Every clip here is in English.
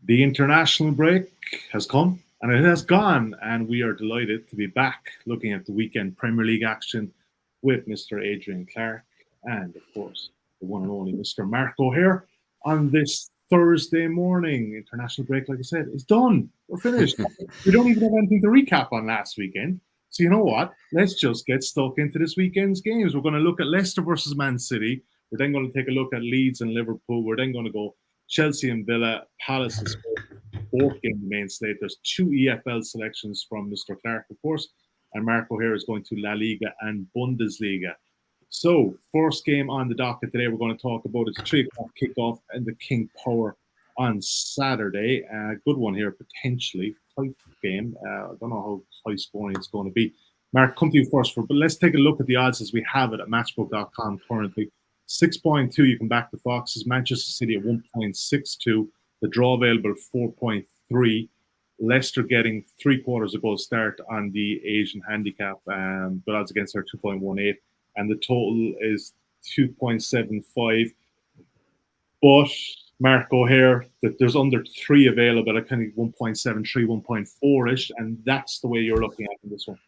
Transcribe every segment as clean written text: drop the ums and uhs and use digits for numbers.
The international break has come and it has gone, and we are delighted to be back looking at the weekend Premier League action with Mr. Adrian Clarke and, of course, the one and only Mr. Mark O'Hare on this Thursday morning. International break, like I said, is done. We're finished. We don't even have anything to recap on last weekend. So you know what? Let's just get stuck into this weekend's games. We're going to look at Leicester versus Man City. We're then going to take a look at Leeds and Liverpool. We're then going to go Chelsea and Villa, Palace and Spurs. Fourth game the main slate. There's two EFL selections from Mr. Clarke, of course, and Mark O'Hare is going to La Liga and Bundesliga. So, first game on the docket today, we're going to talk about it's 3 o'clock kickoff and the King Power on Saturday. Good one here, potentially. Tight game. I don't know how high scoring it's going to be. Mark, come to you first, but let's take a look at the odds as we have it at Matchbook.com currently. 6.2, you can back the Foxes. Manchester City at 1.62. The draw available at 4.3. Leicester getting 3/4 a goal start on the Asian handicap, but odds against her 2.18. And the total is 2.75. But Mark O'Hare, that there's under 3 available at kind of 1.73, 1.4-ish, and that's the way you're looking at this one.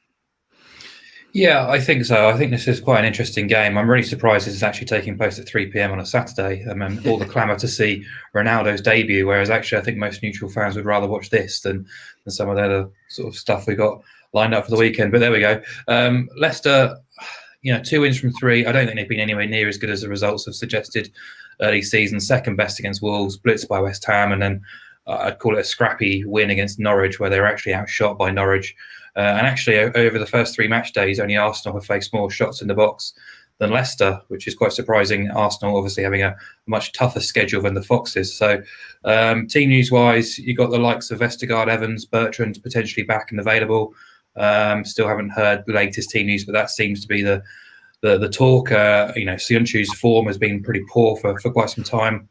Yeah, I think so. I think this is quite an interesting game. I'm really surprised this is actually taking place at 3 p.m. on a Saturday. All the clamour to see Ronaldo's debut, whereas actually I think most neutral fans would rather watch this than some of the other sort of stuff we got lined up for the weekend. But there we go. Leicester, 2 wins from 3. I don't think they've been anywhere near as good as the results have suggested early season. Second best against Wolves, blitzed by West Ham, and then I'd call it a scrappy win against Norwich, where they were actually outshot by Norwich. And actually, over the first 3 match days, only Arsenal have faced more shots in the box than Leicester, which is quite surprising. Arsenal obviously having a much tougher schedule than the Foxes. So team news-wise, you've got the likes of Vestergaard, Evans, Bertrand potentially back and available. Still haven't heard the latest team news, but that seems to be the talk. Sionchu's form has been pretty poor for quite some time.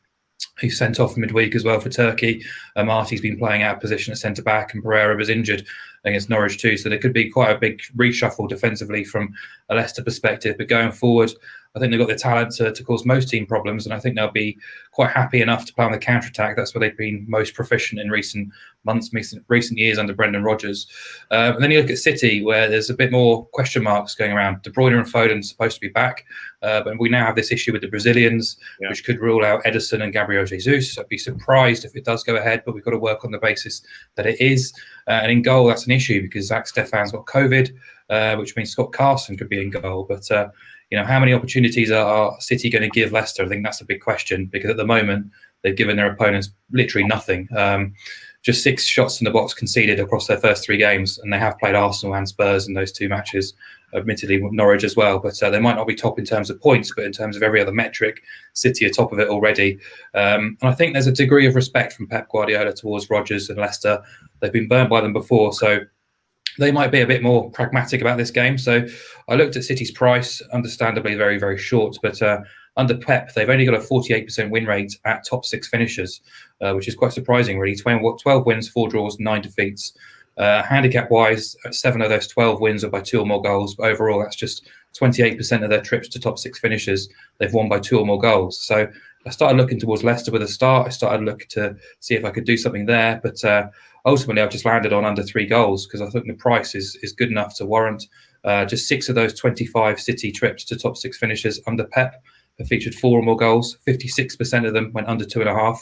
He's sent off midweek as well for Turkey. Marty's been playing out of position at centre-back, and Pereira was injured against Norwich too. So there could be quite a big reshuffle defensively from a Leicester perspective. But going forward, I think they've got the talent to cause most team problems, and I think they'll be quite happy enough to play on the counter-attack. That's where they've been most proficient in recent months, recent years under Brendan Rodgers. And then you look at City, where there's a bit more question marks going around. De Bruyne and Foden are supposed to be back, but we now have this issue with the Brazilians, which could rule out Ederson and Gabriel Jesus. I'd be surprised if it does go ahead, but we've got to work on the basis that it is. And in goal, that's an issue because Zach Stefan's got COVID, which means Scott Carson could be in goal. But how many opportunities are City going to give Leicester? I think that's a big question because at the moment they've given their opponents literally nothing. Just 6 shots in the box conceded across their first 3 games, and they have played Arsenal and Spurs in those 2 matches, admittedly with Norwich as well. But they might not be top in terms of points, but in terms of every other metric, City are top of it already. And I think there's a degree of respect from Pep Guardiola towards Rodgers and Leicester. They've been burnt by them before, so they might be a bit more pragmatic about this game. So I looked at City's price, understandably very, very short, but under Pep, they've only got a 48% win rate at top 6 finishers, which is quite surprising, really. 12 wins, 4 draws, 9 defeats. Handicap-wise, 7 of those 12 wins are by 2 or more goals. But overall, that's just 28% of their trips to top 6 finishers. They've won by 2 or more goals. So I started looking towards Leicester with a start. I started looking to see if I could do something there. But ultimately, I've just landed on under 3 goals because I think the price is good enough to warrant. Just 6 of those 25 City trips to top 6 finishers under Pep have featured 4 or more goals. 56% of them went under 2.5.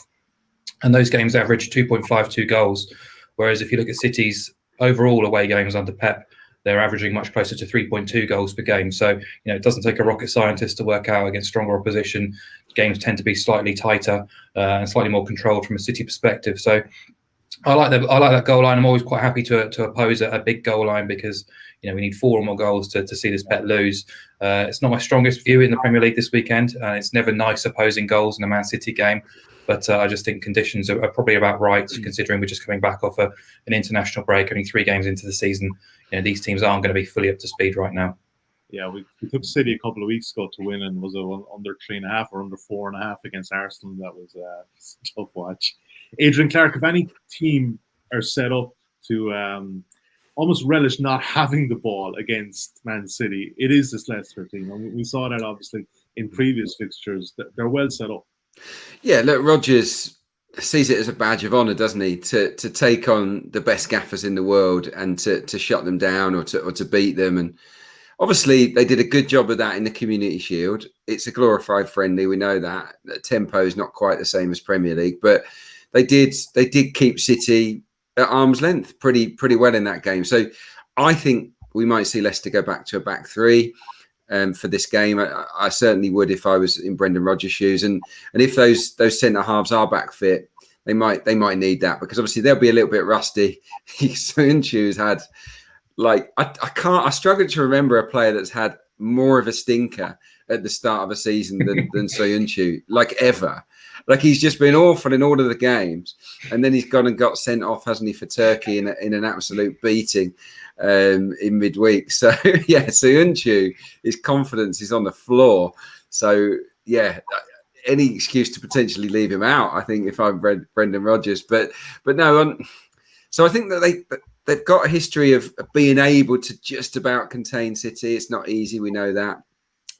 And those games averaged 2.52 goals. Whereas if you look at City's overall away games under Pep, they're averaging much closer to 3.2 goals per game. So, it doesn't take a rocket scientist to work out against stronger opposition. Games tend to be slightly tighter and slightly more controlled from a City perspective. So I like that goal line. I'm always quite happy to oppose a big goal line because, we need 4 or more goals to see this bet lose. It's not my strongest view in the Premier League this weekend. It's never nice opposing goals in a Man City game. But I just think conditions are probably about right, considering we're just coming back off an international break, only 3 games into the season. These teams aren't going to be fully up to speed right now. Yeah, we took City a couple of weeks ago to win, and was it under 3.5 or under 4.5 against Arsenal? That was a tough watch. Adrian Clarke, if any team are set up to almost relish not having the ball against Man City, it is this Leicester team. And we saw that obviously in previous fixtures. They're well set up. Yeah, look, Rodgers sees it as a badge of honour, doesn't he, to take on the best gaffers in the world and to shut them down or to beat them. And obviously they did a good job of that in the Community Shield. It's a glorified friendly, we know that. The tempo is not quite the same as Premier League, but they did keep City at arm's length pretty well in that game. So I think we might see Leicester go back to a back three for this game. I certainly would if I was in Brendan Rodgers' shoes. And if those centre halves are back fit, they might need that, because obviously they'll be a little bit rusty. Soyuncu's had, like, I struggle to remember a player that's had more of a stinker at the start of a season than Soyuncu, like, ever. Like, he's just been awful in all of the games, and then he's gone and got sent off, hasn't he, for Turkey in an absolute beating in midweek. So yeah, Soyuncu, his confidence is on the floor. So yeah, any excuse to potentially leave him out, I think, if I'm Brendan Rodgers. But no, so I think that they've got a history of being able to just about contain City. It's not easy, we know that.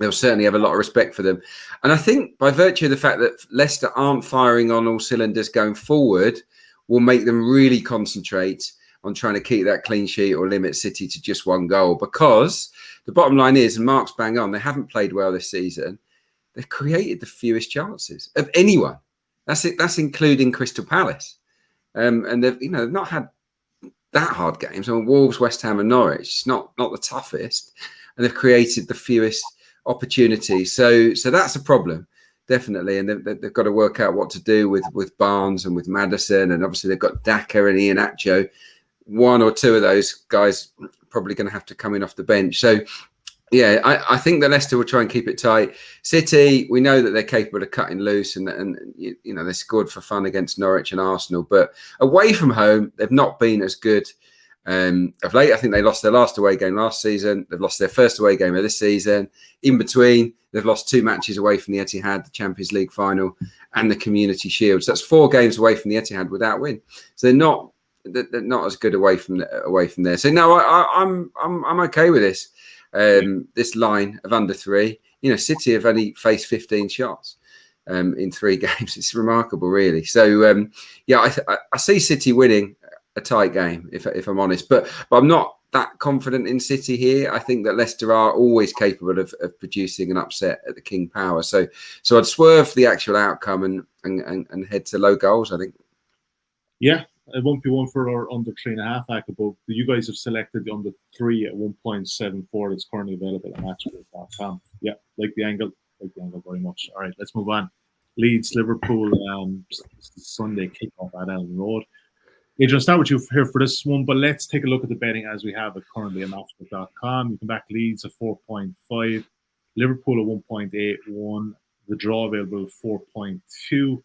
They'll certainly have a lot of respect for them. And I think by virtue of the fact that Leicester aren't firing on all cylinders going forward, will make them really concentrate on trying to keep that clean sheet or limit City to just one goal. Because the bottom line is, and Mark's bang on, they haven't played well this season. They've created the fewest chances of anyone. That's it. That's including Crystal Palace. And they've not had that hard games. I mean, Wolves, West Ham and Norwich, it's not the toughest. And they've created the fewest opportunities. So that's a problem, definitely. And they've got to work out what to do with Barnes and with Maddison. And obviously they've got Daka and Iheanacho. One or two of those guys probably going to have to come in off the bench. So yeah, I think that Leicester will try and keep it tight. City, we know that they're capable of cutting loose, and they scored for fun against Norwich and Arsenal. But away from home, they've not been as good of late. I think they lost their last away game last season. They've lost their first away game of this season. In between, they've lost 2 matches away from the Etihad, the Champions League final, and the Community Shield. So that's 4 games away from the Etihad without win. So they're not as good away from there. So no, I'm okay with this. This line of under 3. City have only faced 15 shots in 3 games. It's remarkable, really. So I see City winning a tight game, if I'm honest, but I'm not that confident in City here. I think that Leicester are always capable of producing an upset at the King Power. So I'd swerve the actual outcome and head to low goals, I think. Yeah, it won't be one for our under 3.5 backable. You guys have selected the under 3 at 1.74 that's currently available at Matchbook.com. Yeah, like the angle very much. All right, let's move on. Leeds, Liverpool, Sunday kickoff at Elland Road. Adrian, I'll start with you here for this one, but let's take a look at the betting as we have it currently at Matchbook.com. You can back Leeds at 4.5, Liverpool at 1.81, the draw available 4.2.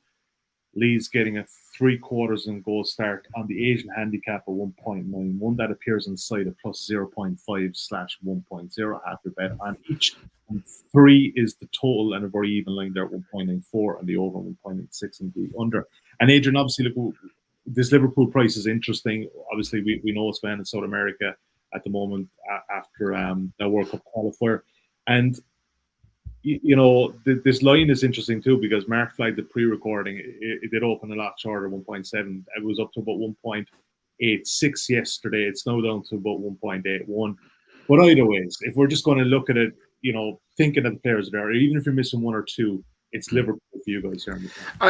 Leeds getting a 3/4 and goal start on the Asian handicap at 1.91. That appears on the site at plus 0.5/1.0. Half your bet on each. And 3 is the total, and a very even line there at 1.94 and the over 1.86 and the under. And Adrian, obviously, look, this Liverpool price is interesting. Obviously, we know it's been in South America at the moment after the World Cup qualifier. And this line is interesting too, because Mark flagged the pre-recording. It did open a lot shorter, 1.7. It was up to about 1.86 yesterday. It's now down to about 1.81. But either ways, if we're just going to look at it, thinking of the players there, even if you're missing 1 or 2, it's Liverpool for you guys here.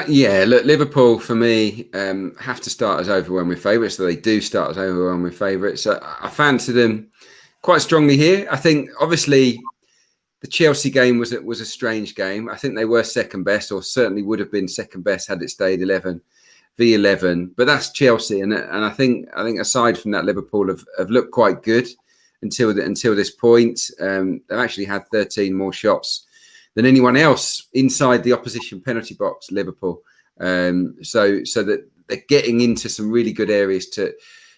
Yeah, look, Liverpool for me have to start as overwhelming favourites. So they do start as overwhelming favourites. I fancy them quite strongly here. I think obviously the Chelsea game was a strange game. I think they were second best, or certainly would have been second best had it stayed 11v11. But that's Chelsea, and I think aside from that, Liverpool have looked quite good until this point. They've actually had 13 more shots than anyone else inside the opposition penalty box, Liverpool. So that they're getting into some really good areas to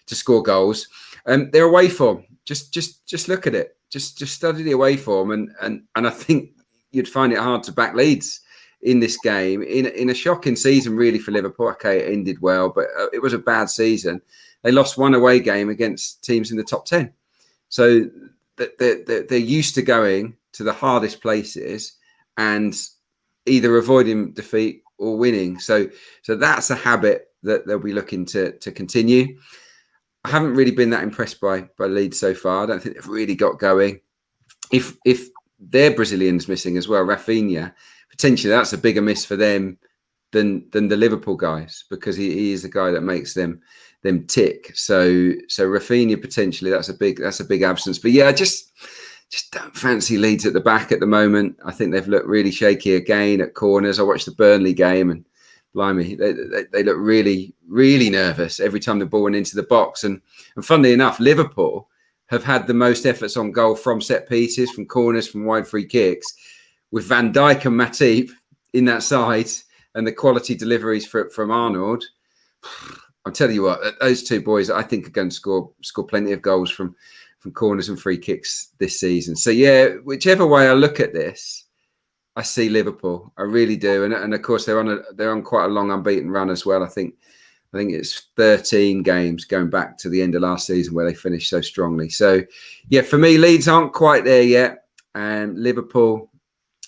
score goals. Their away form, just look at it. Just study the away form, and I think you'd find it hard to back Leeds in this game. In a shocking season, really, for Liverpool. Okay, it ended well, but it was a bad season. They lost 1 away game against teams in the top 10. So they're used to going to the hardest places and either avoiding defeat or winning. So that's a habit that they'll be looking to continue. I haven't really been that impressed by Leeds so far. I don't think they've really got going. If their Brazilian's missing as well, Rafinha, potentially that's a bigger miss for them than the Liverpool guys, because he is the guy that makes them tick. So Rafinha, potentially that's a big absence. But yeah, I just don't fancy Leeds at the back at the moment. I think they've looked really shaky again at corners. I watched the Burnley game and blimey, they look really, really nervous every time the ball went into the box. And funnily enough, Liverpool have had the most efforts on goal from set pieces, from corners, from wide free kicks, with Van Dijk and Matip in that side, and the quality deliveries from Arnold. I'll tell you what, those two boys, I think, are going to score plenty of goals from corners and free kicks this season. So yeah, whichever way I look at this, I see Liverpool. I really do, and of course they're on quite a long unbeaten run as well. I think it's 13 games going back to the end of last season where they finished so strongly. So yeah, for me, Leeds aren't quite there yet, and Liverpool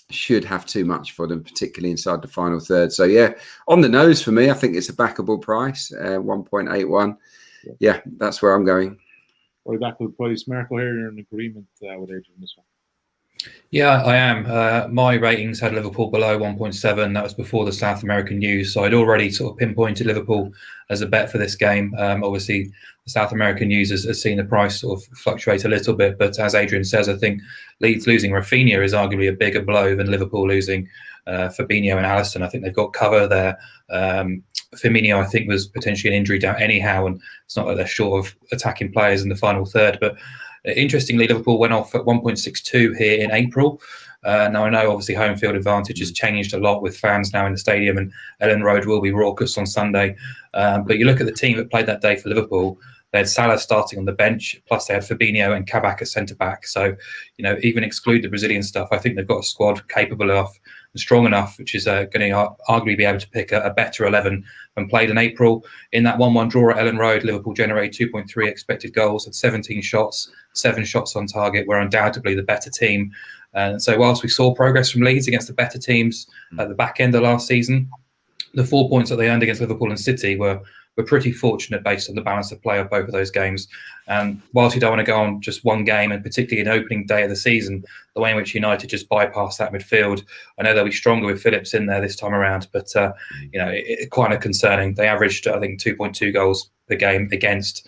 should have too much for them, particularly inside the final third. So yeah, on the nose for me. I think it's a backable price, 1.81. Yeah, that's where I'm going. Or back to the price. Marco, here you're in agreement with Adrian on this one. Yeah, I am. My ratings had Liverpool below 1.7. That was before the South American news. So I'd already sort of pinpointed Liverpool as a bet for this game. Obviously, the South American news has seen the price sort of fluctuate a little bit. But as Adrian says, I think Leeds losing Rafinha is arguably a bigger blow than Liverpool losing Fabinho and Alisson. I think they've got cover there. Firmino, I think, was potentially an injury down anyhow, and it's not like they're short of attacking players in the final third. But interestingly, Liverpool went off at 1.62 here in April. Now, I know obviously home field advantage has changed a lot with fans now in the stadium, and Elland Road will be raucous on Sunday. But you look at the team that played that day for Liverpool. They had Salah starting on the bench, plus they had Fabinho and Kabak as centre-back. So, even exclude the Brazilian stuff, I think they've got a squad capable enough and strong enough, which is going to arguably be able to pick a better 11 than played in April. In that 1-1 draw at Elland Road, Liverpool generated 2.3 expected goals, had 17 shots, 7 shots on target, were undoubtedly the better team. And so whilst we saw progress from Leeds against the better teams at the back end of last season, the 4 points that they earned against Liverpool and City were pretty fortunate based on the balance of play of both of those games. And whilst you don't want to go on just one game, and particularly in opening day of the season, the way in which United just bypassed that midfield, I know they'll be stronger with Phillips in there this time around, but it's kind of concerning. They averaged, I think, 2.2 goals per game against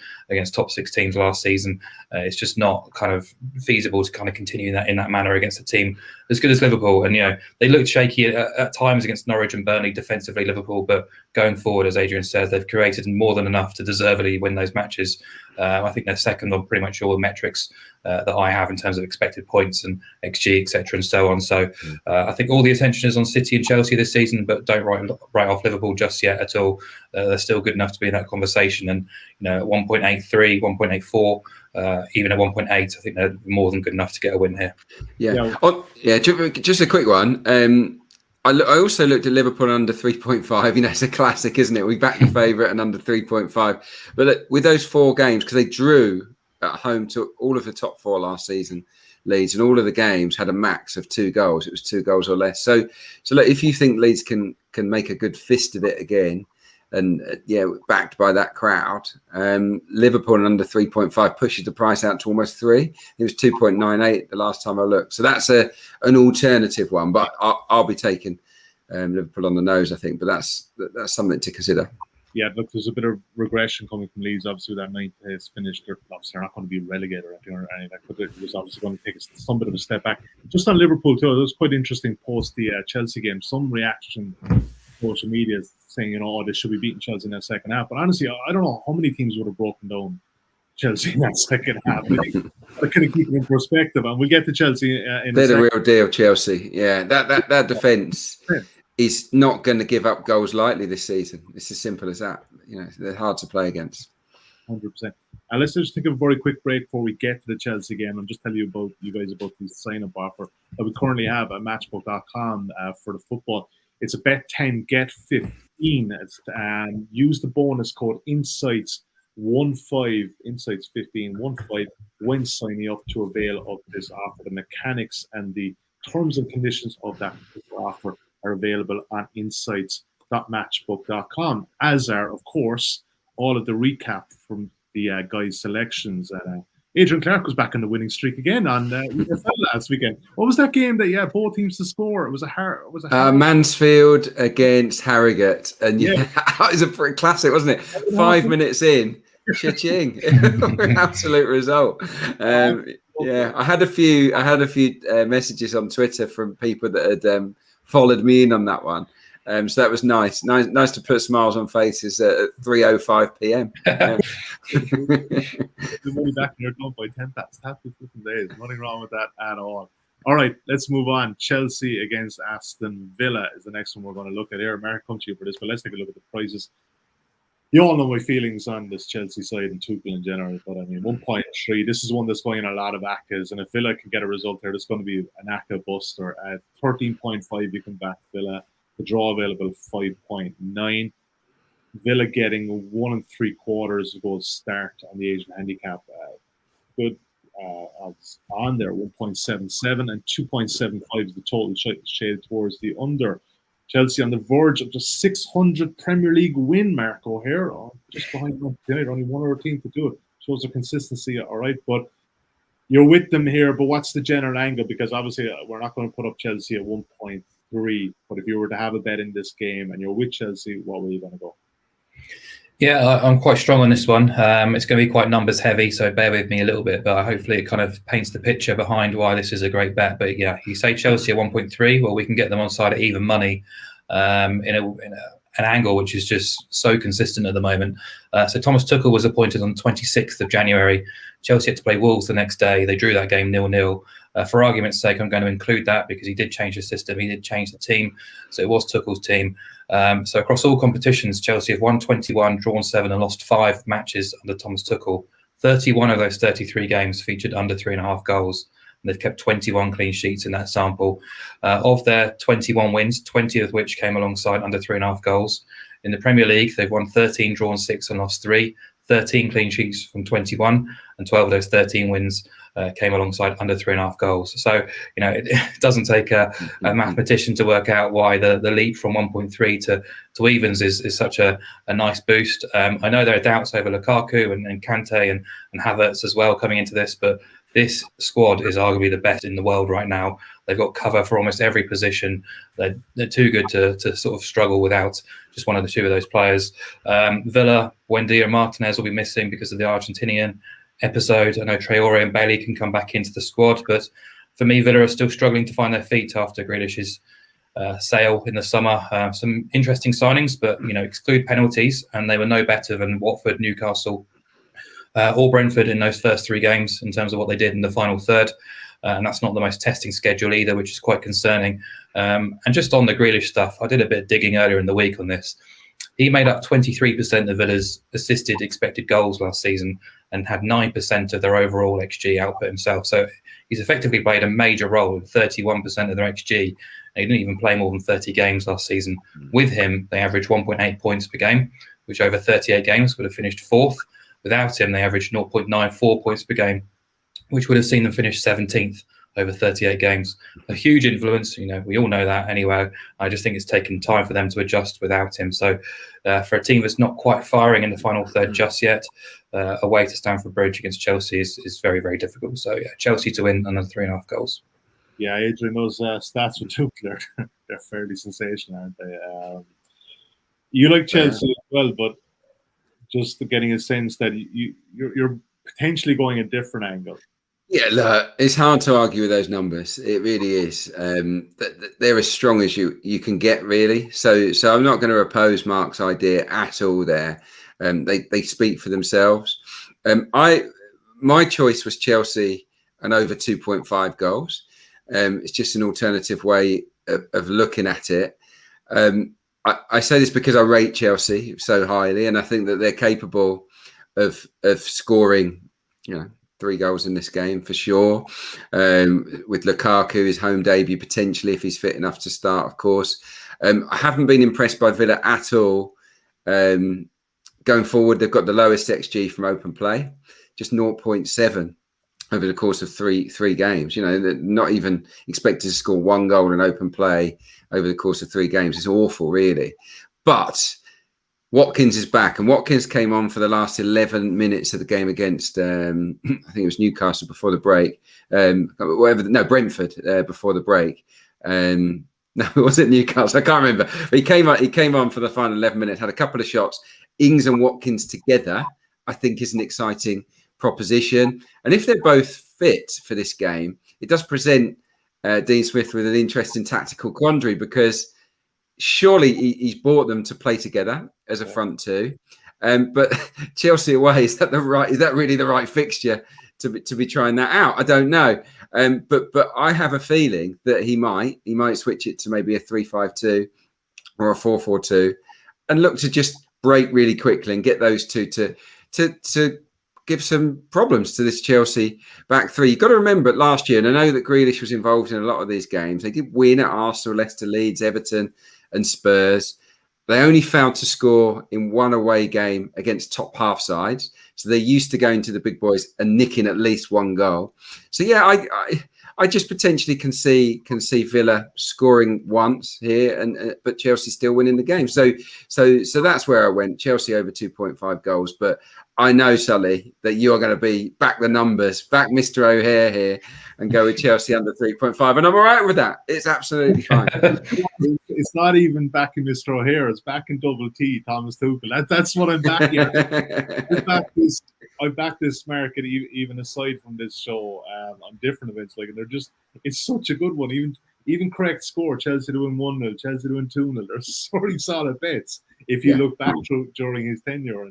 top 6 teams last season. It's just not kind of feasible to kind of continue in that manner against a team as good as Liverpool. And they looked shaky at times against Norwich and Burnley defensively, Liverpool, but going forward, as Adrian says, they've created more than enough to deservedly win those matches. I think they're second on pretty much all the metrics that I have in terms of expected points and XG, etc., and so on. So I think all the attention is on City and Chelsea this season, but don't write off Liverpool just yet at all. They're still good enough to be in that conversation. And at 1.83, 1.84, even at 1.8, I think they're more than good enough to get a win here. Yeah. Just a quick one. I also looked at Liverpool under 3.5. It's a classic, isn't it? We backed the favourite and under 3.5. But with those 4 games, because they drew at home to all of the top 4 last season, Leeds, and all of the games had a max of 2 goals. It was 2 goals or less. So look, if you think Leeds can make a good fist of it again, and backed by that crowd, Liverpool and under 3.5 pushes the price out to almost 3. It was 2.98 the last time I looked. So that's an alternative one, but I'll be taking Liverpool on the nose, I think. But that's something to consider. Yeah, look, there's a bit of regression coming from Leeds. Obviously, that 9th place finish, they're not going to be relegated or anything like that. But it was obviously going to take some bit of a step back. Just on Liverpool too, it was quite interesting post the Chelsea game. Some reaction social media saying, they should be beating Chelsea in that second half. But honestly, I don't know how many teams would have broken down Chelsea in that second half. I couldn't keep it in perspective. And we'll get to Chelsea in They're the real deal, Chelsea. Yeah, that defence is not going to give up goals lightly this season. It's as simple as that. They're hard to play against. 100%. And let's just take a very quick break before we get to the Chelsea game and just tell you guys about the sign-up offer that we currently have at Matchbook.com for the football. It's a bet 10, get 15. And use the bonus code INSIGHTS15, INSIGHTS15 when signing up to avail of this offer. The mechanics and the terms and conditions of that offer are available on Insights bet.matchbook.com, as are, of course, all of the recap from the guys' selections. Adrian Clarke was back in the winning streak again on EFL last weekend. What was that game that both teams to score? It was a Mansfield against Harrogate, and it was a pretty classic, wasn't it? 5 minutes in, cha-ching, absolute result. I had a few messages on Twitter from people that had followed me in on that one. So that was nice to put smiles on faces at 3:05 p.m. The money back in your account by 10 happy days. Nothing wrong with that at all. All right, let's move on. Chelsea against Aston Villa is the next one we're going to look at here. Mark, come to you for this, but let's take a look at the prices. You all know my feelings on this Chelsea side and Tuchel in general, but I mean, 1.3, this is one that's going in a lot of ACCAs, and if Villa can get a result there, there's going to be an ACCA buster. At 13.5, you can back Villa. The draw available 5.9. Villa getting 1 3/4 goals start on the Asian handicap. Good odds on there, 1.77 and 2.75 is the total shade towards the under. Chelsea on the verge of just 600 Premier League win, Mark O'Hare, just behind Man United, only one other team to do it. Shows the consistency, all right, but you're with them here, but what's the general angle? Because obviously we're not going to put up Chelsea at 1.3, but if you were to have a bet in this game and you're with Chelsea, what way are you going to go? Yeah, I'm quite strong on this one. It's going to be quite numbers heavy, so bear with me a little bit, but hopefully it kind of paints the picture behind why this is a great bet. But yeah, you say Chelsea at 1.3, well, we can get them on side at even money in an angle which is just so consistent at the moment. So Thomas Tuchel was appointed on the 26th of January. Chelsea had to play Wolves the next day. They drew that game 0-0. For argument's sake, I'm going to include that because he did change the system. He did change the team. So it was Tuchel's team. So across all competitions, Chelsea have won 21, drawn 7 and lost 5 matches under Thomas Tuchel. 31 of those 33 games featured under 3.5 goals. And they've kept 21 clean sheets in that sample. Of their 21 wins, 20 of which came alongside under 3.5 goals. In the Premier League, they've won 13, drawn 6 and lost 3. 13 clean sheets from 21, and 12 of those 13 wins came alongside under 3.5 goals. So, you know, it doesn't take a mathematician to work out why the leap from 1.3 to evens is such a nice boost. I know there are doubts over Lukaku and Kante and Havertz as well coming into this, but this squad is arguably the best in the world right now. They've got cover for almost every position. They're too good to sort of struggle without just one of the two of those players. Villa, Buendia and Martinez will be missing because of the Argentinian episode. I know Traore and Bailey can come back into the squad, but for me, Villa are still struggling to find their feet after Grealish's sale in the summer. Some interesting signings, but, you know, exclude penalties, and they were no better than Watford, Newcastle, or Brentford in those first 3 games in terms of what they did in the final third. And that's not the most testing schedule either, which is quite concerning. And just on the Grealish stuff, I did a bit of digging earlier in the week on this. He made up 23% of Villa's assisted expected goals last season and had 9% of their overall XG output himself. So he's effectively played a major role in 31% of their XG. And he didn't even play more than 30 games last season. With him, they averaged 1.8 points per game, which over 38 games would have finished 4th. Without him, they averaged 0.94 points per game, which would have seen them finish 17th over 38 games. A huge influence, you know, we all know that anyway. I just think it's taken time for them to adjust without him. So for a team that's not quite firing in the final third just yet, away to Stamford Bridge against Chelsea is very, very difficult. So yeah, Chelsea to win another 3.5 goals. Yeah, Adrian, those stats with Tuchel, they're fairly sensational, aren't they? You like Chelsea as well, but just getting a sense that you're potentially going a different angle. Yeah, look, it's hard to argue with those numbers. It really is. They're as strong as you can get, really. So I'm not going to oppose Mark's idea at all there. They speak for themselves. My choice was Chelsea and over 2.5 goals. It's just an alternative way of looking at it. I say this because I rate Chelsea so highly, and I think that they're capable of scoring, 3 goals in this game for sure. With Lukaku, his home debut potentially, if he's fit enough to start, of course. I haven't been impressed by Villa at all. Going forward, they've got the lowest XG from open play, just 0.7 over the course of three games. They're not even expected to score 1 goal in open play over the course of 3 games. It's awful, really. But Watkins is back, and Watkins came on for the last 11 minutes of the game against, I think it was Newcastle before the break. Brentford before the break. No, it wasn't Newcastle. I can't remember. But he came on for the final 11 minutes, had a couple of shots. Ings and Watkins together, I think, is an exciting proposition. And if they're both fit for this game, it does present Dean Smith with an interesting tactical quandary, because surely he's bought them to play together as a front two. But Chelsea away, is that really the right fixture to be trying that out? I don't know. But I have a feeling that he might switch it to maybe a 3-5-2 or a 4-4-2 and look to just break really quickly and get those two to give some problems to this Chelsea back three. You've got to remember last year, and I know that Grealish was involved in a lot of these games, they did win at Arsenal, Leicester, Leeds, Everton and Spurs. They only failed to score in one away game against top half sides. So they're used to going to the big boys and nicking at least one goal. So yeah, I just potentially can see Villa scoring once here, but Chelsea still winning the game. So that's where I went. Chelsea over 2.5 goals. But I know, Sully, that you are going to be back the numbers, back Mr. O'Hare here, and go with Chelsea under 3.5. And I'm all right with that. It's absolutely fine. It's not even backing Mr. O'Hare. It's backing Double T, Thomas Tuchel. That's what I'm backing. I back this market even aside from this show on different events. Like, and it's such a good one. Even correct score, Chelsea to win 1-0, Chelsea to win 2-0. They're very solid bets if you look back during his tenure.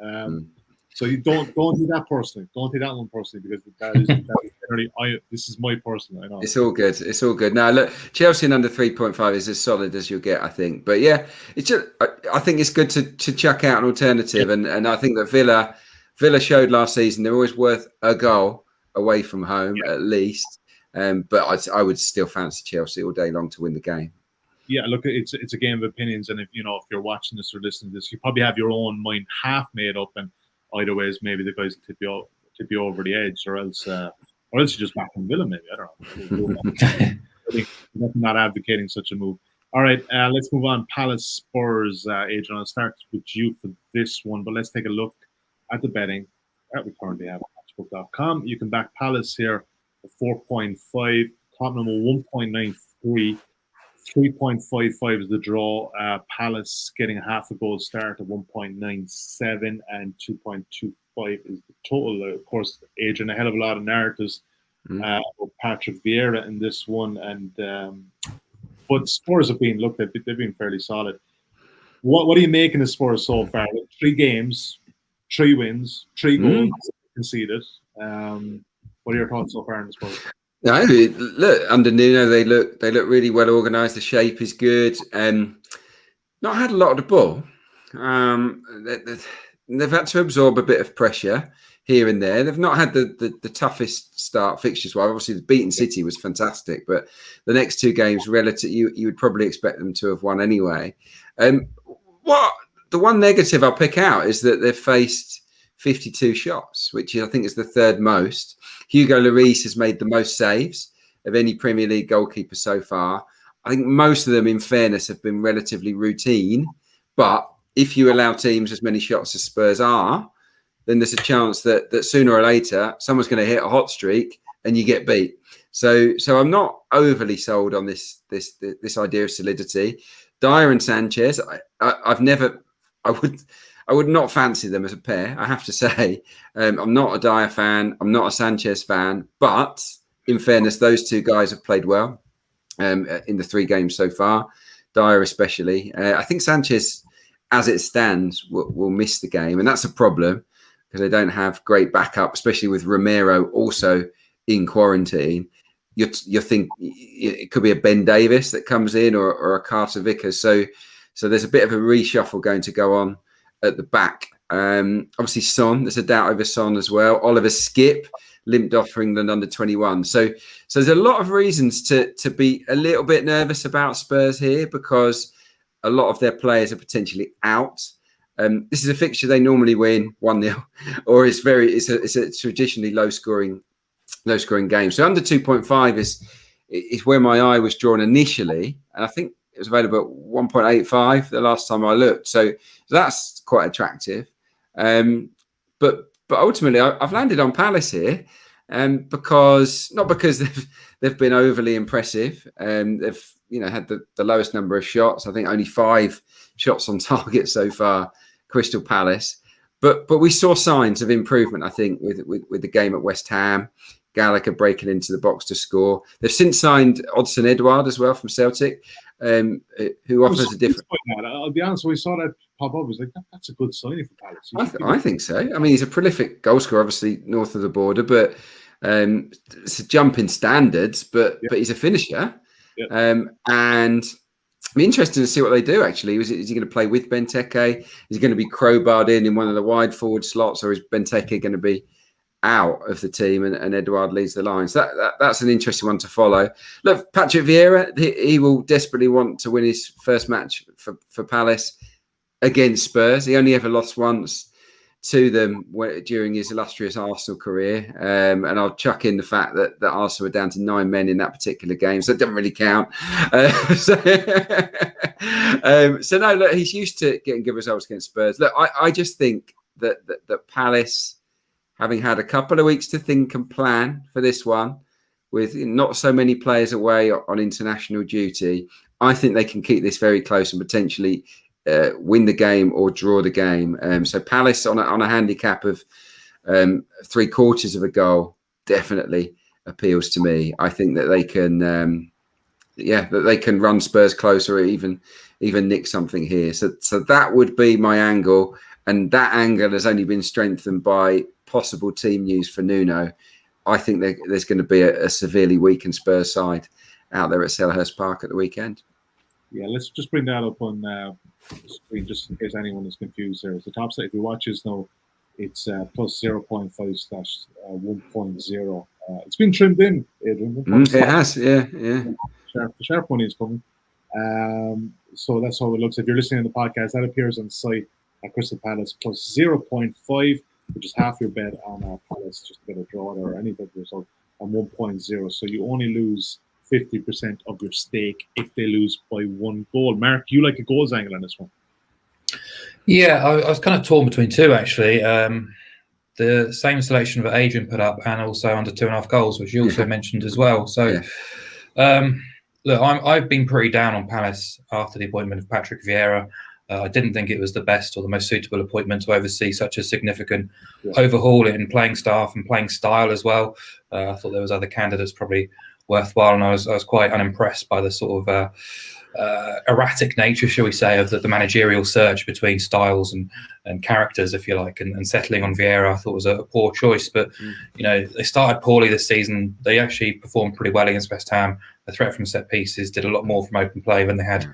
And so you don't do that personally. Don't do that one personally, because that is generally, this is my personal. I know it's all good. It's all good. Now look, Chelsea and under 3.5 is as solid as you'll get, I think. But yeah, it's just, I think it's good to chuck out an alternative, and I think that Villa showed last season they're always worth a goal away from home at least. But I would still fancy Chelsea all day long to win the game. Yeah, look, it's a game of opinions, and if you're watching this or listening to this, you probably have your own mind half made up, and either ways, maybe the guys tip you over the edge, or else you just back in Villa, maybe. I don't know. I think I'm not advocating such a move. All right, let's move on. Palace Spurs, Adrian. I'll start with you for this one, but let's take a look at the betting that we currently have on Matchbook.com. You can back Palace here at 4.5, Tottenham 1.93. 3.55 is the draw. Palace getting a half a goal start at 1.97, and 2.25 is the total. Of course, Adrian, a hell of a lot of narratives with Patrick Vieira in this one, and but Spurs have been they've been fairly solid. What are you making of Spurs so far? 3 games, 3 wins, 3 goals conceded. What are your thoughts so far on the Spurs? No, look, under Nuno, they look really well organised. The shape is good. Not had a lot of the ball. They've had to absorb a bit of pressure here and there. They've not had the toughest start fixtures. Well, obviously, the beaten City was fantastic, but the next 2 games, you would probably expect them to have won anyway. The one negative I'll pick out is that they've faced 52 shots, which I think is the 3rd most. Hugo Lloris has made the most saves of any Premier League goalkeeper so far. I think most of them, in fairness, have been relatively routine. But if you allow teams as many shots as Spurs are, then there's a chance that sooner or later someone's going to hit a hot streak and you get beat. So I'm not overly sold on this idea of solidity. Dyer and Sanchez, I would not fancy them as a pair, I have to say. I'm not a Dyer fan. I'm not a Sanchez fan. But in fairness, those 2 guys have played well in the 3 games so far, Dyer especially. I think Sanchez, as it stands, will miss the game. And that's a problem because they don't have great backup, especially with Romero also in quarantine. You think it could be a Ben Davis that comes in or a Carter Vickers. So there's a bit of a reshuffle going to go on at the back. Obviously Son, there's a doubt over Son as well. Oliver Skip limped off for England under 21. So there's a lot of reasons to be a little bit nervous about Spurs here, because a lot of their players are potentially out. This is a fixture they normally win 1-0, or it's a traditionally low scoring game. So under 2.5 is where my eye was drawn initially, and I think It was available at 1.85 the last time I looked. So that's quite attractive. But ultimately, I've landed on Palace here, because they've been overly impressive. They've had the lowest number of shots. I think only 5 shots on target so far, Crystal Palace. But we saw signs of improvement, I think, with the game at West Ham. Gallagher breaking into the box to score. They've since signed Odsonne Edouard as well from Celtic, who offers a different. I'll be honest, when we saw that pop up, I was like, that's a good signing for Palace. I think so. I mean, he's a prolific goal scorer, obviously north of the border, but it's a jump in standards. But he's a finisher, and it'll be interesting to see what they do. Actually, is he going to play with Benteke? Is he going to be crowbarred in one of the wide forward slots, or is Benteke going to be out of the team and Edouard leads the line? So that's an interesting one to follow. Look, Patrick Vieira, he will desperately want to win his first match for Palace against Spurs. He only ever lost once to them during his illustrious Arsenal career. And I'll chuck in the fact that Arsenal were down to 9 men in that particular game, so it doesn't really count. So no, look, he's used to getting good results against Spurs. Look, I just think that Palace, having had a couple of weeks to think and plan for this one, with not so many players away on international duty, I think they can keep this very close and potentially win the game or draw the game. So Palace on a handicap of 3/4 of a goal definitely appeals to me. I think that they can, that they can run Spurs closer or even nick something here. So that would be my angle, and that angle has only been strengthened by possible team news for Nuno. I think there's going to be a severely weakened Spurs side out there at Selhurst Park at the weekend. Yeah, let's just bring that up on the screen just in case anyone is confused there. It's the top side. If you watch this now, it's plus 0.5/1.0. It's been trimmed in, Adrian. It has, yeah. The sharp money is coming. So that's how it looks. If you're listening to the podcast, that appears on the site at Crystal Palace plus 0.5, which is half your bet on Palace, just to get a draw or any type of result, on 1.0. So you only lose 50% of your stake if they lose by 1 goal. Mark, you like a goals angle on this one? Yeah, I was kind of torn between two, actually. The same selection that Adrian put up, and also under 2.5 goals, which you also mentioned as well. So, look, I've been pretty down on Palace after the appointment of Patrick Vieira. I didn't think it was the best or the most suitable appointment to oversee such a significant overhaul in playing staff and playing style as well. I thought there was other candidates probably worthwhile, and I was quite unimpressed by the sort of erratic nature, shall we say, of the managerial search between styles and characters, if you like, and settling on Vieira I thought was a poor choice. But they started poorly this season. They actually performed pretty well against West Ham. The threat from set pieces did a lot more from open play than they had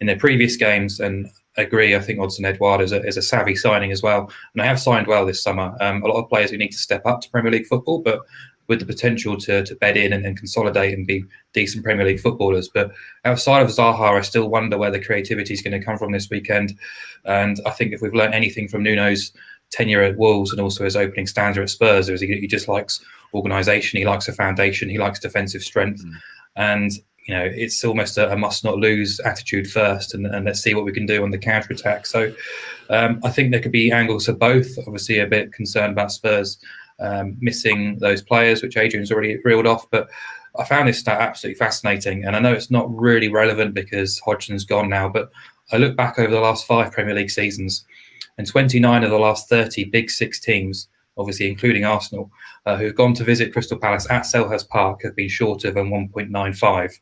in their previous games, and I agree. I think Odsonne Edouard is a savvy signing as well, and they have signed well this summer. A lot of players who need to step up to Premier League football, but with the potential to bed in and consolidate and be decent Premier League footballers. But outside of Zaha, I still wonder where the creativity is going to come from this weekend. And I think if we've learned anything from Nuno's tenure at Wolves and also his opening stanza at Spurs, is he just likes organisation, he likes a foundation, he likes defensive strength. And it's almost a must-not-lose attitude first, and let's see what we can do on the counter-attack. So I think there could be angles for both. Obviously, a bit concerned about Spurs missing those players, which Adrian's already reeled off. But I found this stat absolutely fascinating, and I know it's not really relevant because Hodgson's gone now, but I look back over the last 5 Premier League seasons, and 29 of the last 30 Big Six teams, obviously including Arsenal, who've gone to visit Crystal Palace at Selhurst Park, have been shorter than 1.95.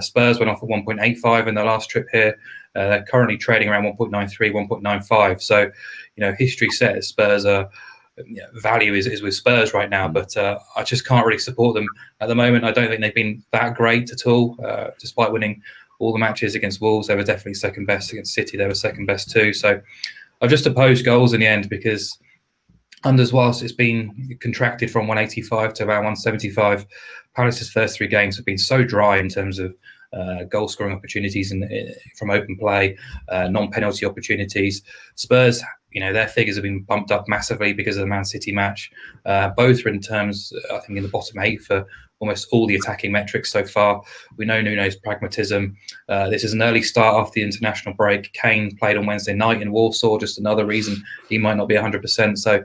Spurs went off at 1.85 in their last trip here. They're currently trading around 1.93, 1.95. So, history says Spurs are value is with Spurs right now, but I just can't really support them at the moment. I don't think they've been that great at all, despite winning all the matches against Wolves. They were definitely second best. Against City, they were second best too. So I've just opposed goals in the end because unders, whilst it's been contracted from 185 to about 175, Palace's first 3 games have been so dry in terms of goal scoring opportunities from open play, non-penalty opportunities. Spurs, their figures have been bumped up massively because of the Man City match. Both are in terms, I think, in the bottom 8 for almost all the attacking metrics so far. We know Nuno's pragmatism. This is an early start after the international break. Kane played on Wednesday night in Warsaw, just another reason he might not be 100%. So,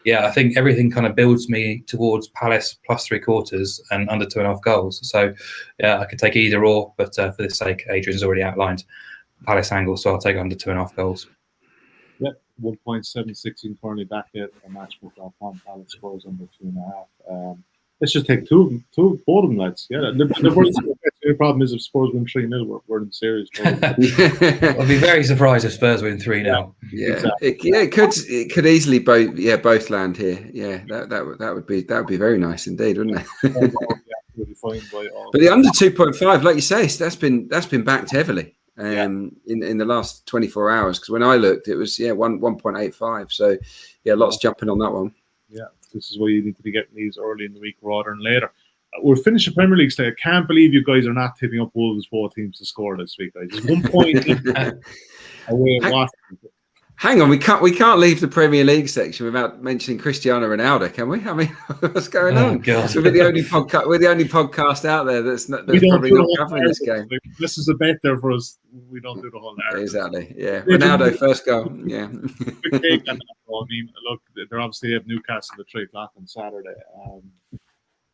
yeah, I think everything kind of builds me towards Palace plus 3/4 and under 2.5 goals. So, yeah, I could take either or, but for this sake, Adrian's already outlined Palace angle, so I'll take under 2.5 goals. Yep, 1.716 currently back at Matchbook.com. Palace scores under 2.5. Let's just take two, both of them, lads. Yeah, the problem is if Spurs win 3-0, we're in serious trouble. I'd be very surprised if Spurs win 3-0. Yeah, exactly. it could easily both land here. Yeah, that would be very nice indeed, wouldn't it? But the under 2.5, like you say, that's been backed heavily in the last 24 hours. Because when I looked, it was 1.85. So lots jumping on that one. Yeah. This is why you need to be getting these early in the week rather than later. We're finishing Premier League today. I can't believe you guys are not tipping up Wolves' both teams to score this week, guys. It's 1 point away at Watford. Hang on, we can't leave the Premier League section without mentioning Cristiano Ronaldo, can we? I mean, what's going on? God. We're the only podcast out there that's probably not covering this game. This is a bet there for us. We don't do the whole narrative. Exactly. Yeah. Ronaldo first goal. Yeah. Quick take on that. I mean, look, they're obviously have Newcastle at 3 o'clock on Saturday.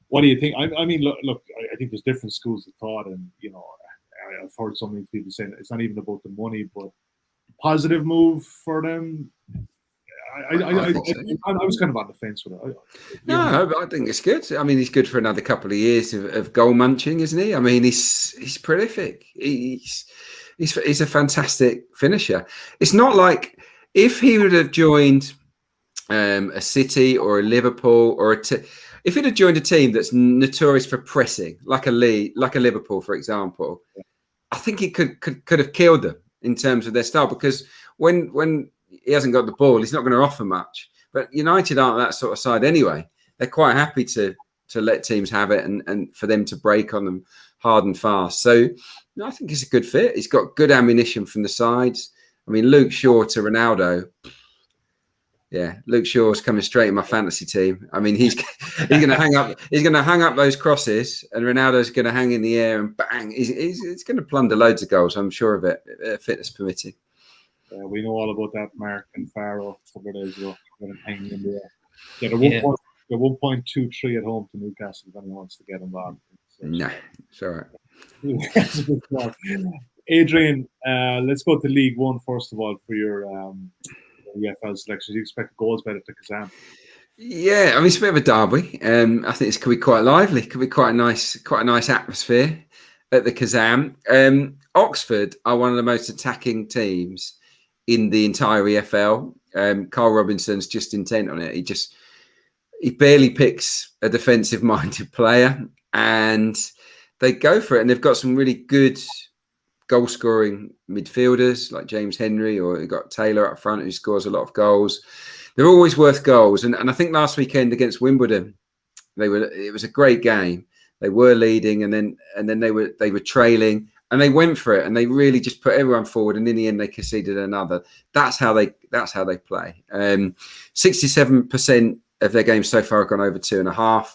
What do you think? I mean, look. I think there's different schools of thought, and I've heard so many people saying it's not even about the money, but positive move for them. I was kind of on the fence with it. No, I think it's good. I mean, he's good for another couple of years of goal munching, isn't he? I mean, he's prolific. He's a fantastic finisher. It's not like if he would have joined a City or a Liverpool or if he'd have joined a team that's notorious for pressing, like a Liverpool, for example, I think he could have killed them in terms of their style, because when he hasn't got the ball, he's not going to offer much. But United aren't that sort of side anyway. They're quite happy to let teams have it and for them to break on them hard and fast. So I think it's a good fit. He's got good ammunition from the sides. I mean, Luke Shaw to Ronaldo. Yeah, Luke Shaw's coming straight in my fantasy team. I mean, he's going to hang up those crosses, and Ronaldo's going to hang in the air and bang. He's going to plunder loads of goals. I'm sure of it, fitness permitting. We know all about that. Mark and Farrell over there as well. Hanging in the air. They're 1.23 at home to Newcastle if anyone wants to get involved. No, it's all right. Adrian, let's go to League One first of all for your EFL selections. You expect goals better to Kazan? Yeah, I mean, it's a bit of a derby. I think this could be quite lively. Could be quite a nice atmosphere at the Kazan. Oxford are one of the most attacking teams in the entire EFL. Carl Robinson's just intent on it. He barely picks a defensive-minded player, and they go for it. And they've got some really good goal-scoring midfielders like James Henry, or you've got Taylor up front who scores a lot of goals. They're always worth goals. And I think last weekend against Wimbledon, it was a great game. They were leading, and then they were trailing, and they went for it, and they really just put everyone forward. And in the end, they conceded another. That's how they play. 67% of their games so far have gone over 2.5.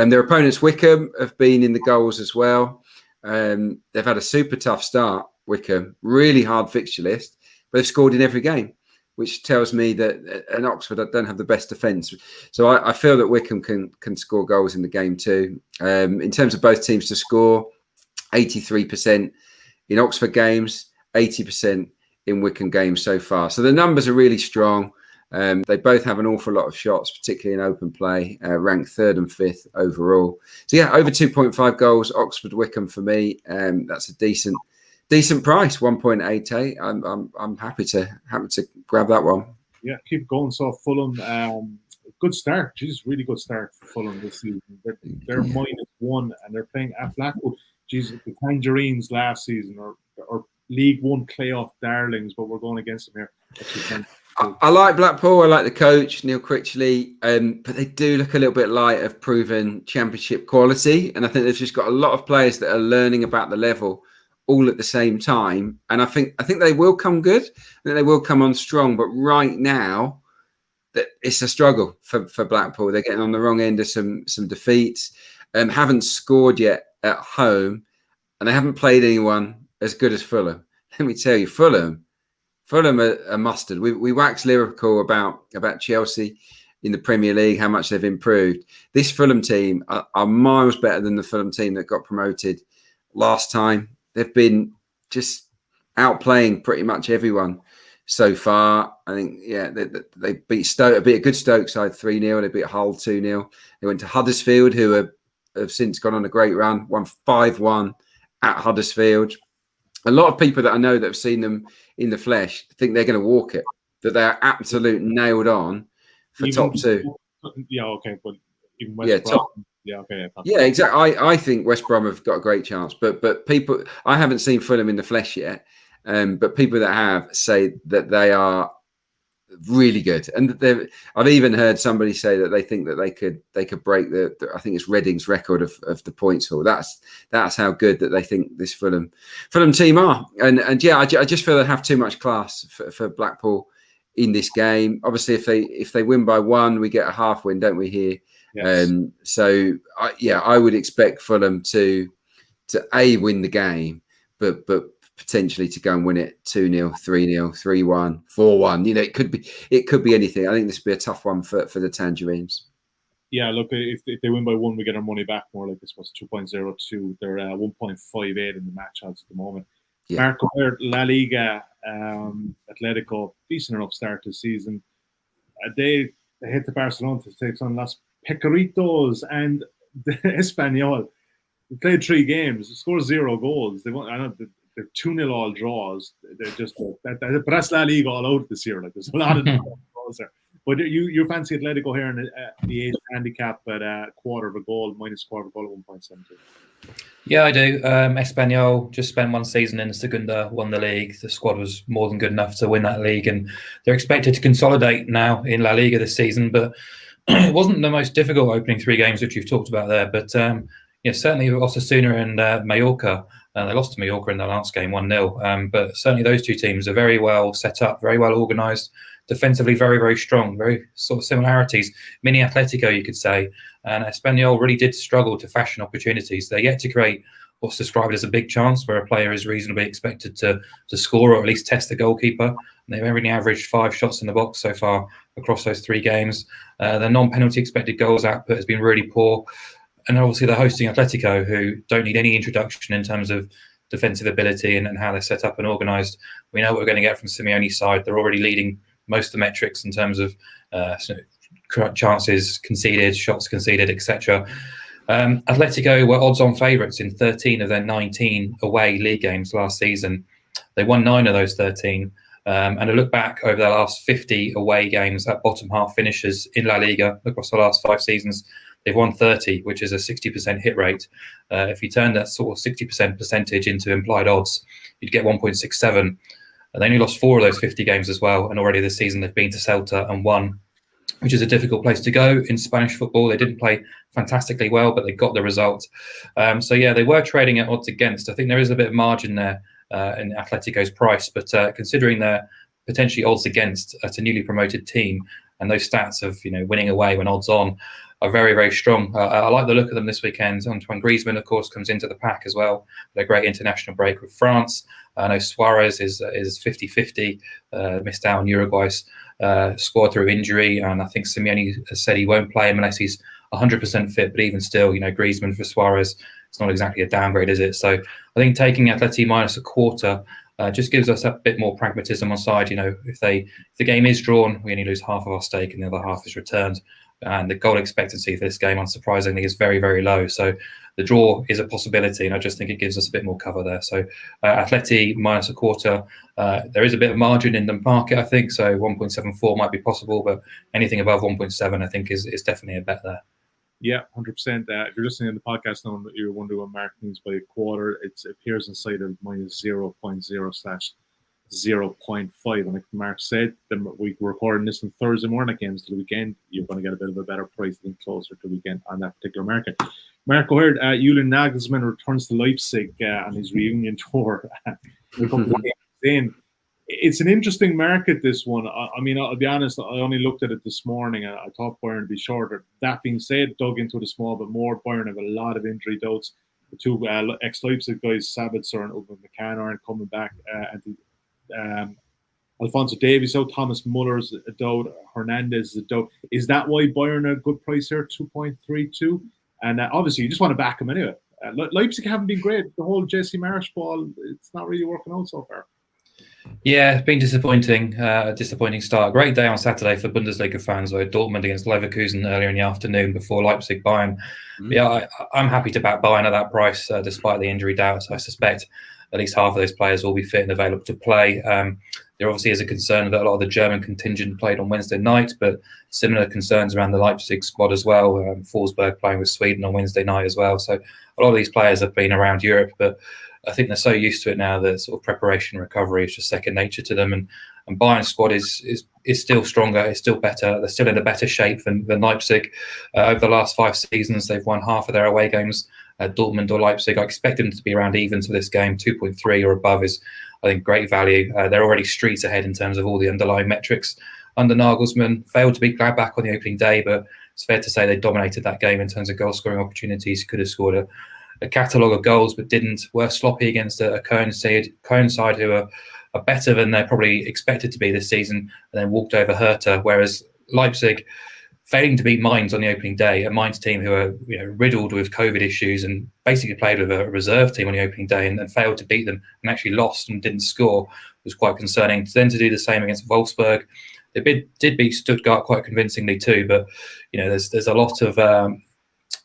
Their opponents, Wickham, have been in the goals as well. They've had a super tough start, Wickham, really hard fixture list, but they've scored in every game, which tells me that at Oxford don't have the best defence. So I feel that Wickham can score goals in the game too. In terms of both teams to score, 83% in Oxford games, 80% in Wickham games so far. So the numbers are really strong. They both have an awful lot of shots, particularly in open play, ranked 3rd and 5th overall. So yeah, over 2.5 goals, Oxford Wickham for me. That's a decent price, 1.88. I'm happy to grab that one. Yeah, keep going. So Fulham, good start. Jesus, really good start for Fulham this season. They're -1 and they're playing at Blackpool. Jesus, the Tangerines last season or League One playoff darlings, but we're going against them here. I like Blackpool. I like the coach, Neil Critchley, but they do look a little bit light of proven championship quality. And I think they've just got a lot of players that are learning about the level all at the same time. And I think they will come good. I think they will come on strong. But right now, it's a struggle for Blackpool. They're getting on the wrong end of some defeats. haven't scored yet at home, and they haven't played anyone as good as Fulham. Let me tell you, Fulham are mustard. We waxed lyrical about Chelsea in the Premier League, how much they've improved. This Fulham team are miles better than the Fulham team that got promoted last time. They've been just outplaying pretty much everyone so far. I think, they beat Stoke, a good Stoke side 3-0. They beat Hull 2-0. They went to Huddersfield, who have since gone on a great run, won 5-1 at Huddersfield. A lot of people that I know that have seen them in the flesh think they're going to walk it, that they are absolute nailed on for top two. Yeah, okay, but even West Brom. Yeah, exactly. I think West Brom have got a great chance, but people, I haven't seen Fulham in the flesh yet, but people that have say that they are really good, and I've even heard somebody say that they think that they could break the I think it's Reading's record of the points haul. That's how good that they think this Fulham team are, and I just feel they have too much class for Blackpool in this game. Obviously, if they win by 1, we get a half win, don't we here? Yes. So I would expect Fulham to win the game, but potentially to go and win it 2-0, 3-0, 3-1, 4-1. It could be anything. I think this would be a tough one for the Tangerines. Yeah, look, if they win by 1, we get our money back more like this was 2.02. They're 1.58 in the match odds at the moment. Yeah. Marco, La Liga, Atletico, decent enough start to the season. They hit the Barcelona to take on Las Pecaritos and the Espanyol. They played 3 games, scored 0 goals. They won. I know they're 2-0 all draws. They're just but that's La Liga all out this year. Like there's a lot of goals there. But you fancy Atletico here in the age handicap at -1/4 goal, -1/4 goal at 1.72. Yeah, I do. Espanyol just spent 1 season in Segunda, won the league. The squad was more than good enough to win that league, and they're expected to consolidate now in La Liga this season. But it wasn't the most difficult opening 3 games which you've talked about there. But certainly Osasuna and Mallorca. They lost to Mallorca in the last game 1-0. But certainly those 2 teams are very well set up, very well organised, defensively very, very strong, very sort of similarities. Mini Atletico, you could say. And Espanyol really did struggle to fashion opportunities. They're yet to create what's described as a big chance, where a player is reasonably expected to score or at least test the goalkeeper. And they've only averaged 5 shots in the box so far across those 3 games. Their non-penalty expected goals output has been really poor. And obviously they're hosting Atletico, who don't need any introduction in terms of defensive ability and how they're set up and organised. We know what we're going to get from Simeone's side. They're already leading most of the metrics in terms of chances conceded, shots conceded, etc. Atletico were odds-on favourites in 13 of their 19 away league games last season. They won 9 of those 13. And a look back over their last 50 away games at bottom half finishes in La Liga across the last 5 seasons, they've won 30, which is a 60% hit rate. If you turn that sort of 60% percentage into implied odds, you'd get 1.67. They only lost 4 of those 50 games as well. And already this season they've been to Celta and won, which is a difficult place to go in Spanish football. They didn't play fantastically well, but they got the result. They were trading at odds against. I think there is a bit of margin there in Atletico's price, but considering they're potentially odds against at a newly promoted team, and those stats of winning away when odds on are very, very strong. I like the look of them this weekend. Antoine Griezmann, of course, comes into the pack as well. A great international break with France. I know Suarez is 50-50, missed out on Uruguay's squad through injury, and I think Simeone has said he won't play him unless he's 100% fit. But even still, Griezmann for Suarez, it's not exactly a downgrade, is it? So I think taking Atleti -1/4 just gives us a bit more pragmatism on side. If the game is drawn, we only lose half of our stake and the other half is returned. And the goal expectancy for this game, unsurprisingly, is very, very low. So the draw is a possibility, and I just think it gives us a bit more cover there. So Atleti -1/4, there is a bit of margin in the market, I think. So 1.74 might be possible, but anything above 1.7, I think, is definitely a bet there. Yeah, 100%. If you're listening to the podcast now and you're wondering what Mark means by a quarter, it appears inside of -0.0/0.5. And like Mark said, we're recording this on Thursday morning against the weekend. You're going to get a bit of a better price than closer to the weekend on that particular market. Mark, I heard Julian Nagelsmann returns to Leipzig on his reunion tour. It's an interesting market, this one. I mean, I'll be honest, I only looked at it this morning and I thought Bayern would be shorter. That being said, dug into it a small bit more. Bayern have a lot of injury doubts. The two ex-Leipzig guys, Sabitzer and Upamecano, aren't coming back. Alphonso Davies out, Thomas Muller's a doubt, Hernandez is a doubt. Is that why Bayern are a good price here, 2.32? And obviously, you just want to back them anyway. Leipzig haven't been great. The whole Jesse Marsch ball, it's not really working out so far. Yeah, it's been disappointing. A disappointing start. Great day on Saturday for Bundesliga fans, though. Dortmund against Leverkusen earlier in the afternoon before Leipzig Bayern. Yeah, I'm happy to back Bayern at that price, despite the injury doubts. I suspect at least half of those players will be fit and available to play. There obviously is a concern that a lot of the German contingent played on Wednesday night, but similar concerns around the Leipzig squad as well. Forsberg playing with Sweden on Wednesday night as well. So a lot of these players have been around Europe, but I think they're so used to it now that sort of preparation and recovery is just second nature to them. And Bayern's squad is still stronger, it's still better. They're still in a better shape than Leipzig. Over the last 5 seasons, they've won half of their away games. Dortmund or Leipzig, I expect them to be around even for this game. 2.3 or above is, I think, great value. They're already streets ahead in terms of all the underlying metrics. Under Nagelsmann, failed to beat Gladbach on the opening day, but it's fair to say they dominated that game in terms of goal-scoring opportunities. Could have scored a catalogue of goals, but didn't. Were sloppy against a Köln side who are better than they're probably expected to be this season, and then walked over Hertha. Whereas Leipzig, failing to beat Mainz on the opening day, a Mainz team who are riddled with COVID issues and basically played with a reserve team on the opening day and failed to beat them and actually lost and didn't score, was quite concerning. Then to do the same against Wolfsburg. They did beat Stuttgart quite convincingly too, but there's a lot of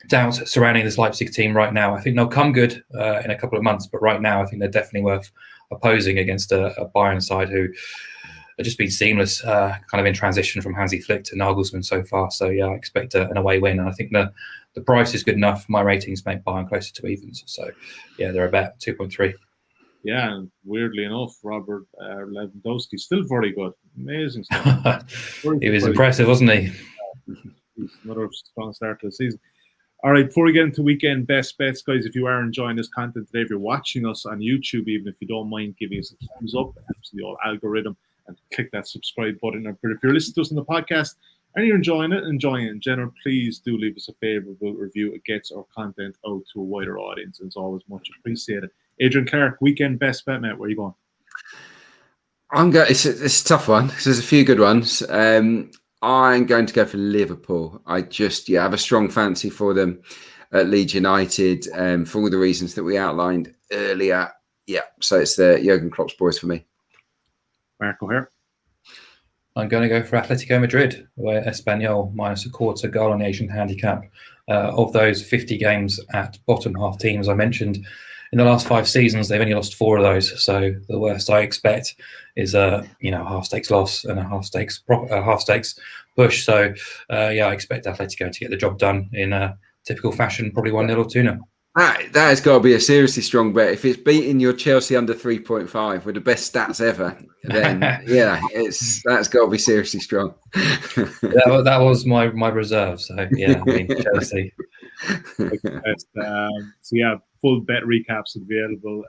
doubts surrounding this Leipzig team right now. I think they'll come good in a couple of months, but right now I think they're definitely worth opposing against a Bayern side who have just been seamless, kind of in transition from Hansi Flick to Nagelsmann so far. So yeah, I expect an away win, and I think the price is good enough. My ratings make Bayern closer to evens, so yeah, they're a bet 2.3. Yeah, and weirdly enough, Robert Lewandowski still very good. Amazing stuff. He was impressive, wasn't he? He's another strong start to the season. All right, before we get into weekend best bets, guys, if you are enjoying this content today, if you're watching us on YouTube, even if you don't mind giving us a thumbs up, it helps the old algorithm, and click that subscribe button. But if you're listening to us on the podcast and you're enjoying it in general, please do leave us a favorable review. It gets our content out to a wider audience, and it's always much appreciated. Adrian, Clarke, weekend best bet, mate. Where are you going? It's a tough one because there's a few good ones. I'm going to go for Liverpool. I have a strong fancy for them at Leeds United for all the reasons that we outlined earlier. Yeah, so it's the Jurgen Klopp's boys for me. Marco here. I'm going to go for Atletico Madrid, where Espanyol minus a quarter goal on the Asian handicap. Of those 50 games at bottom half teams I mentioned, in the last 5 seasons, they've only lost 4 of those. So the worst I expect is a half stakes loss and a half stakes push. So I expect Atletico to get the job done in a typical fashion, probably 1-0 or 2-0. That has got to be a seriously strong bet. If it's beating your Chelsea under 3.5 with the best stats ever, then that's got to be seriously strong. that was my reserve. So yeah, I mean Chelsea. Full bet recaps available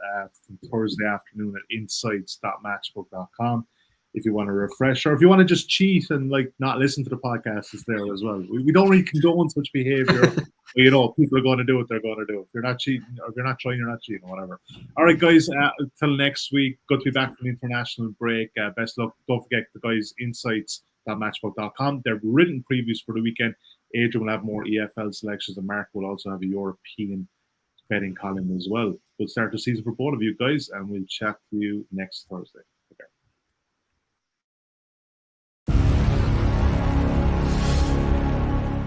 from Thursday afternoon at insights.matchbook.com. If you want to refresh, or if you want to just cheat and not listen to the podcast, it's there as well. We don't really condone such behavior. People are going to do what they're going to do. If you're not cheating, or if you're not trying, you're not cheating, whatever. All right, guys, until next week, good to be back from the international break. Best luck. Don't forget the guys, insights.matchbook.com. They're written previews for the weekend. Adrian will have more EFL selections, and Mark will also have a European betting column as well. Good start to the season for both of you guys, and we'll chat to you next Thursday.